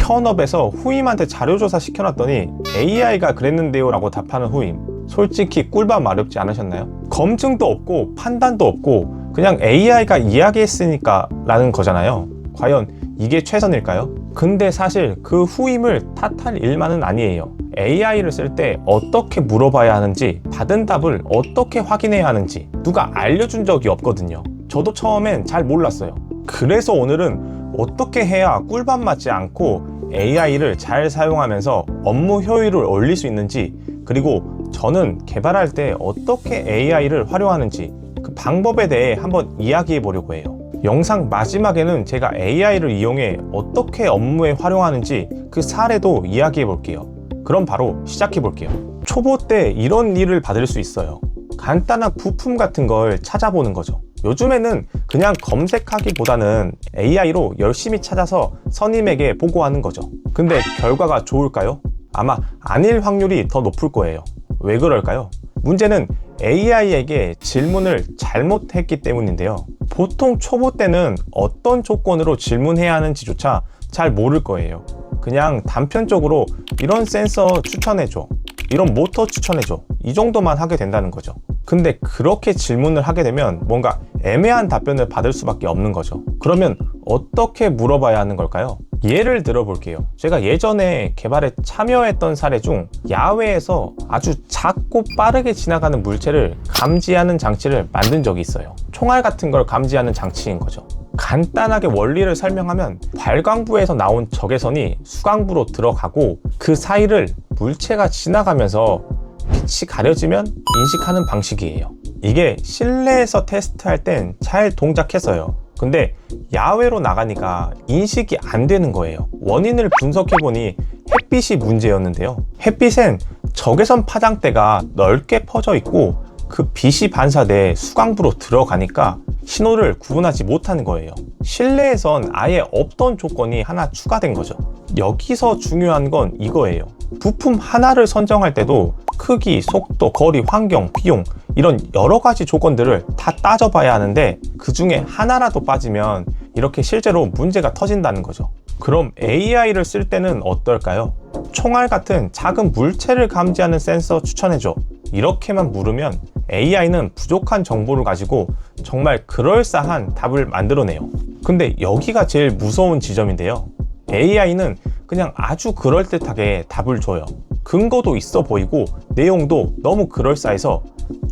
사원업에서 후임한테 자료조사 시켜놨더니 AI가 그랬는데요 라고 답하는 후임, 솔직히 꿀밤 마렵지 않으셨나요? 검증도 없고 판단도 없고 그냥 AI가 이야기했으니까 라는 거잖아요. 과연 이게 최선일까요? 근데 사실 그 후임을 탓할 일만은 아니에요. AI를 쓸 때 어떻게 물어봐야 하는지, 받은 답을 어떻게 확인해야 하는지 누가 알려준 적이 없거든요. 저도 처음엔 잘 몰랐어요. 그래서 오늘은 어떻게 해야 꿀밤 맞지 않고 AI를 잘 사용하면서 업무 효율을 올릴 수 있는지, 그리고 저는 개발할 때 어떻게 AI를 활용하는지 그 방법에 대해 한번 이야기해 보려고 해요. 영상 마지막에는 제가 AI를 이용해 어떻게 업무에 활용하는지 그 사례도 이야기해 볼게요. 그럼 바로 시작해 볼게요. 초보 때 이런 일을 받을 수 있어요. 간단한 부품 같은 걸 찾아보는 거죠. 요즘에는 그냥 검색하기보다는 AI로 열심히 찾아서 선임에게 보고하는 거죠. 근데 결과가 좋을까요? 아마 아닐 확률이 더 높을 거예요. 왜 그럴까요? 문제는 AI에게 질문을 잘못했기 때문인데요. 보통 초보 때는 어떤 조건으로 질문해야 하는지조차 잘 모를 거예요. 그냥 단편적으로 이런 센서 추천해줘, 이런 모터 추천해줘, 이 정도만 하게 된다는 거죠. 근데 그렇게 질문을 하게 되면 뭔가 애매한 답변을 받을 수밖에 없는 거죠. 그러면 어떻게 물어봐야 하는 걸까요? 예를 들어 볼게요. 제가 예전에 개발에 참여했던 사례 중 야외에서 아주 작고 빠르게 지나가는 물체를 감지하는 장치를 만든 적이 있어요. 총알 같은 걸 감지하는 장치인 거죠. 간단하게 원리를 설명하면 발광부에서 나온 적외선이 수광부로 들어가고 그 사이를 물체가 지나가면서 빛이 가려지면 인식하는 방식이에요. 이게 실내에서 테스트할 땐 잘 동작했어요. 근데 야외로 나가니까 인식이 안 되는 거예요. 원인을 분석해보니 햇빛이 문제였는데요. 햇빛엔 적외선 파장대가 넓게 퍼져 있고 그 빛이 반사돼 수광부로 들어가니까 신호를 구분하지 못하는 거예요. 실내에선 아예 없던 조건이 하나 추가된 거죠. 여기서 중요한 건 이거예요. 부품 하나를 선정할 때도 크기, 속도, 거리, 환경, 비용 이런 여러 가지 조건들을 다 따져봐야 하는데 그 중에 하나라도 빠지면 이렇게 실제로 문제가 터진다는 거죠. 그럼 AI를 쓸 때는 어떨까요? 총알 같은 작은 물체를 감지하는 센서 추천해줘, 이렇게만 물으면 AI는 부족한 정보를 가지고 정말 그럴싸한 답을 만들어내요. 근데 여기가 제일 무서운 지점인데요. AI는 그냥 아주 그럴듯하게 답을 줘요. 근거도 있어 보이고 내용도 너무 그럴싸해서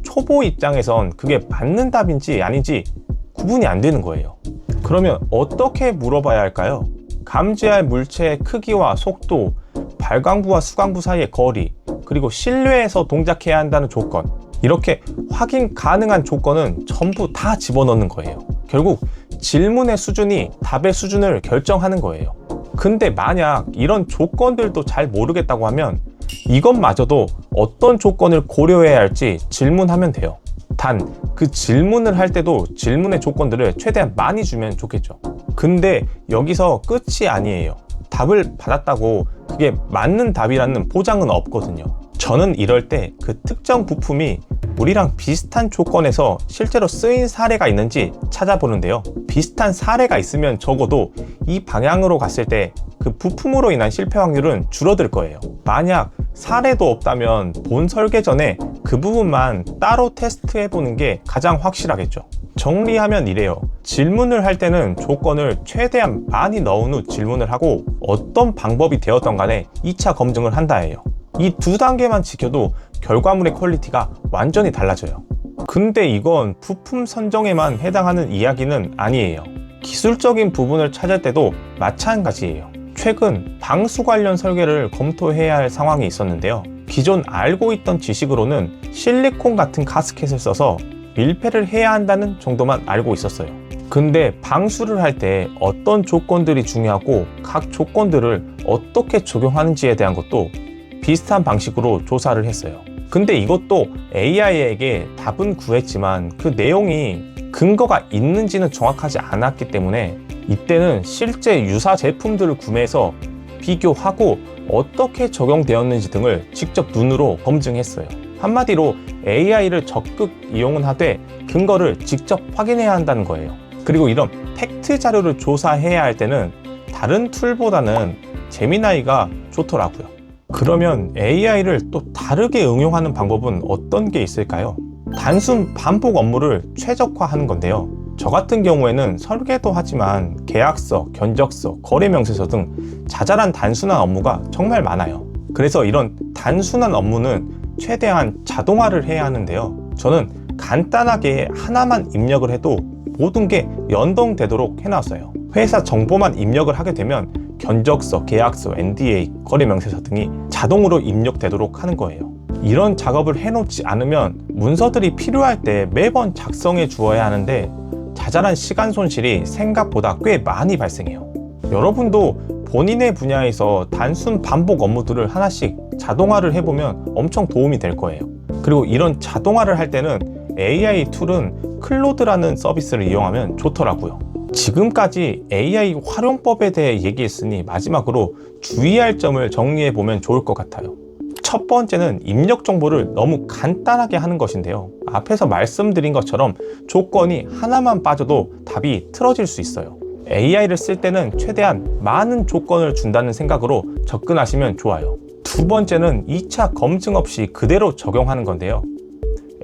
초보 입장에선 그게 맞는 답인지 아닌지 구분이 안 되는 거예요. 그러면 어떻게 물어봐야 할까요? 감지할 물체의 크기와 속도, 발광부와 수광부 사이의 거리, 그리고 실내에서 동작해야 한다는 조건, 이렇게 확인 가능한 조건은 전부 다 집어넣는 거예요. 결국 질문의 수준이 답의 수준을 결정하는 거예요. 근데 만약 이런 조건들도 잘 모르겠다고 하면 이것마저도 어떤 조건을 고려해야 할지 질문하면 돼요. 단 그 질문을 할 때도 질문의 조건들을 최대한 많이 주면 좋겠죠. 근데 여기서 끝이 아니에요. 답을 받았다고 그게 맞는 답이라는 보장은 없거든요. 저는 이럴 때 그 특정 부품이 우리랑 비슷한 조건에서 실제로 쓰인 사례가 있는지 찾아보는데요. 비슷한 사례가 있으면 적어도 이 방향으로 갔을 때 그 부품으로 인한 실패 확률은 줄어들 거예요. 만약 사례도 없다면 본 설계 전에 그 부분만 따로 테스트해 보는 게 가장 확실하겠죠. 정리하면 이래요. 질문을 할 때는 조건을 최대한 많이 넣은 후 질문을 하고 어떤 방법이 되었던 간에 2차 검증을 한다예요. 이 두 단계만 지켜도 결과물의 퀄리티가 완전히 달라져요. 근데 이건 부품 선정에만 해당하는 이야기는 아니에요. 기술적인 부분을 찾을 때도 마찬가지예요. 최근 방수 관련 설계를 검토해야 할 상황이 있었는데요. 기존 알고 있던 지식으로는 실리콘 같은 가스켓을 써서 밀폐를 해야 한다는 정도만 알고 있었어요. 근데 방수를 할 때 어떤 조건들이 중요하고 각 조건들을 어떻게 적용하는지에 대한 것도 비슷한 방식으로 조사를 했어요. 근데 이것도 AI에게 답은 구했지만 그 내용이 근거가 있는지는 정확하지 않았기 때문에 이때는 실제 유사 제품들을 구매해서 비교하고 어떻게 적용되었는지 등을 직접 눈으로 검증했어요. 한마디로 AI를 적극 이용은 하되 근거를 직접 확인해야 한다는 거예요. 그리고 이런 팩트 자료를 조사해야 할 때는 다른 툴보다는 제미나이가 좋더라고요. 그러면 AI를 또 다르게 응용하는 방법은 어떤 게 있을까요? 단순 반복 업무를 최적화하는 건데요. 저 같은 경우에는 설계도 하지만 계약서, 견적서, 거래명세서 등 자잘한 단순한 업무가 정말 많아요. 그래서 이런 단순한 업무는 최대한 자동화를 해야 하는데요. 저는 간단하게 하나만 입력을 해도 모든 게 연동되도록 해놨어요. 회사 정보만 입력을 하게 되면 견적서, 계약서, NDA, 거래명세서 등이 자동으로 입력되도록 하는 거예요. 이런 작업을 해놓지 않으면 문서들이 필요할 때 매번 작성해 주어야 하는데 자잘한 시간 손실이 생각보다 꽤 많이 발생해요. 여러분도 본인의 분야에서 단순 반복 업무들을 하나씩 자동화를 해보면 엄청 도움이 될 거예요. 그리고 이런 자동화를 할 때는 AI 툴은 클로드라는 서비스를 이용하면 좋더라고요. 지금까지 AI 활용법에 대해 얘기했으니 마지막으로 주의할 점을 정리해 보면 좋을 것 같아요. 첫 번째는 입력 정보를 너무 간단하게 하는 것인데요. 앞에서 말씀드린 것처럼 조건이 하나만 빠져도 답이 틀어질 수 있어요. AI를 쓸 때는 최대한 많은 조건을 준다는 생각으로 접근하시면 좋아요. 두 번째는 2차 검증 없이 그대로 적용하는 건데요.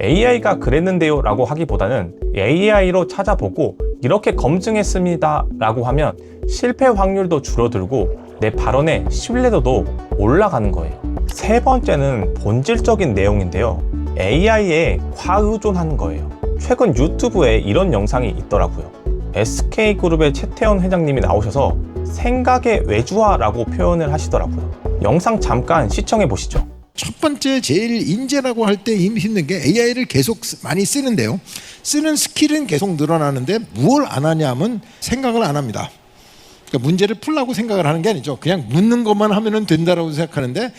AI가 그랬는데요 라고 하기보다는 AI로 찾아보고 이렇게 검증했습니다 라고 하면 실패 확률도 줄어들고 내 발언의 신뢰도도 올라가는 거예요. 세 번째는 본질적인 내용인데요. AI에 과의존하는 거예요. 최근 유튜브에 이런 영상이 있더라고요. SK그룹의 최태원 회장님이 나오셔서 생각의 외주화라고 표현을 하시더라고요. 영상 잠깐 시청해 보시죠. 첫 번째 제일 인재라고 할 때 힘든 게 AI를 계속 많이 쓰는데요. 쓰는 스킬은 계속 늘어나는데 무엇을 안 하냐면 생각을 안 합니다. 그러니까 문제를 풀라고 생각을 하는 게 아니죠. 그냥 묻는 것만 하면 된다라고 생각하는데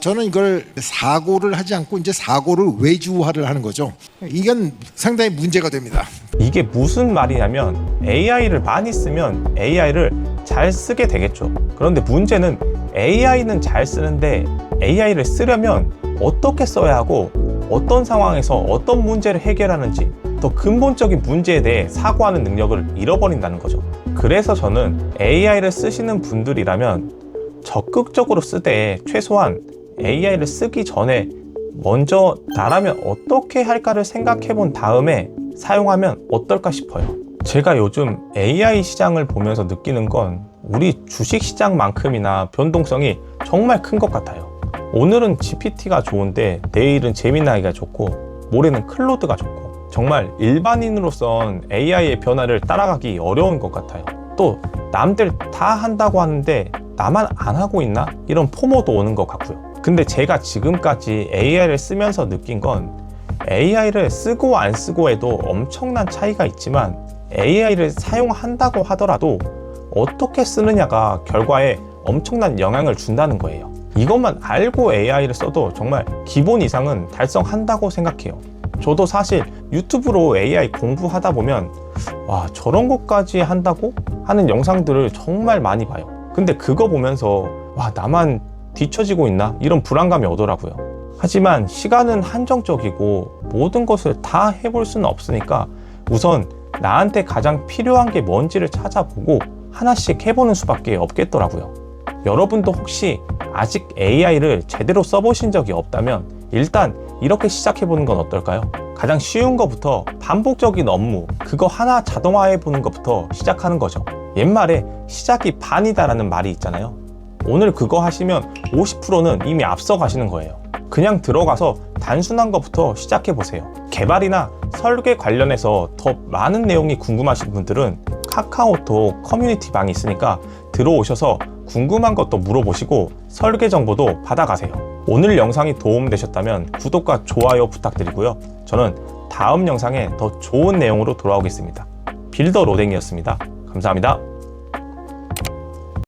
저는 이걸 사고를 하지 않고 이제 사고를 외주화를 하는 거죠. 이건 상당히 문제가 됩니다. 이게 무슨 말이냐면 AI를 많이 쓰면 AI를 잘 쓰게 되겠죠. 그런데 문제는 AI는 잘 쓰는데 AI를 쓰려면 어떻게 써야 하고 어떤 상황에서 어떤 문제를 해결하는지 더 근본적인 문제에 대해 사고하는 능력을 잃어버린다는 거죠. 그래서 저는 AI를 쓰시는 분들이라면 적극적으로 쓰되 최소한 AI를 쓰기 전에 먼저 나라면 어떻게 할까를 생각해 본 다음에 사용하면 어떨까 싶어요. 제가 요즘 AI 시장을 보면서 느끼는 건 우리 주식 시장만큼이나 변동성이 정말 큰 것 같아요. 오늘은 GPT가 좋은데 내일은 제미나이가 좋고 모레는 클로드가 좋고 정말 일반인으로선 AI의 변화를 따라가기 어려운 것 같아요. 또 남들 다 한다고 하는데 나만 안 하고 있나? 이런 포모도 오는 것 같고요. 근데 제가 지금까지 AI를 쓰면서 느낀 건 AI를 쓰고 안 쓰고 해도 엄청난 차이가 있지만 AI를 사용한다고 하더라도 어떻게 쓰느냐가 결과에 엄청난 영향을 준다는 거예요. 이것만 알고 AI를 써도 정말 기본 이상은 달성한다고 생각해요. 저도 사실 유튜브로 AI 공부하다 보면 와, 저런 것까지 한다고? 하는 영상들을 정말 많이 봐요. 근데 그거 보면서 와, 나만 뒤처지고 있나? 이런 불안감이 오더라고요. 하지만 시간은 한정적이고 모든 것을 다 해볼 수는 없으니까 우선 나한테 가장 필요한 게 뭔지를 찾아보고 하나씩 해보는 수밖에 없겠더라고요. 여러분도 혹시 아직 AI를 제대로 써보신 적이 없다면 일단 이렇게 시작해보는 건 어떨까요? 가장 쉬운 것부터 반복적인 업무, 그거 하나 자동화해보는 것부터 시작하는 거죠. 옛말에 시작이 반이다라는 말이 있잖아요. 오늘 그거 하시면 50%는 이미 앞서 가시는 거예요. 그냥 들어가서 단순한 것부터 시작해보세요. 개발이나 설계 관련해서 더 많은 내용이 궁금하신 분들은 카카오톡 커뮤니티 방이 있으니까 들어오셔서 궁금한 것도 물어보시고 설계 정보도 받아가세요. 오늘 영상이 도움되셨다면 구독과 좋아요 부탁드리고요. 저는 다음 영상에 더 좋은 내용으로 돌아오겠습니다. 빌더 로댕이었습니다. 감사합니다.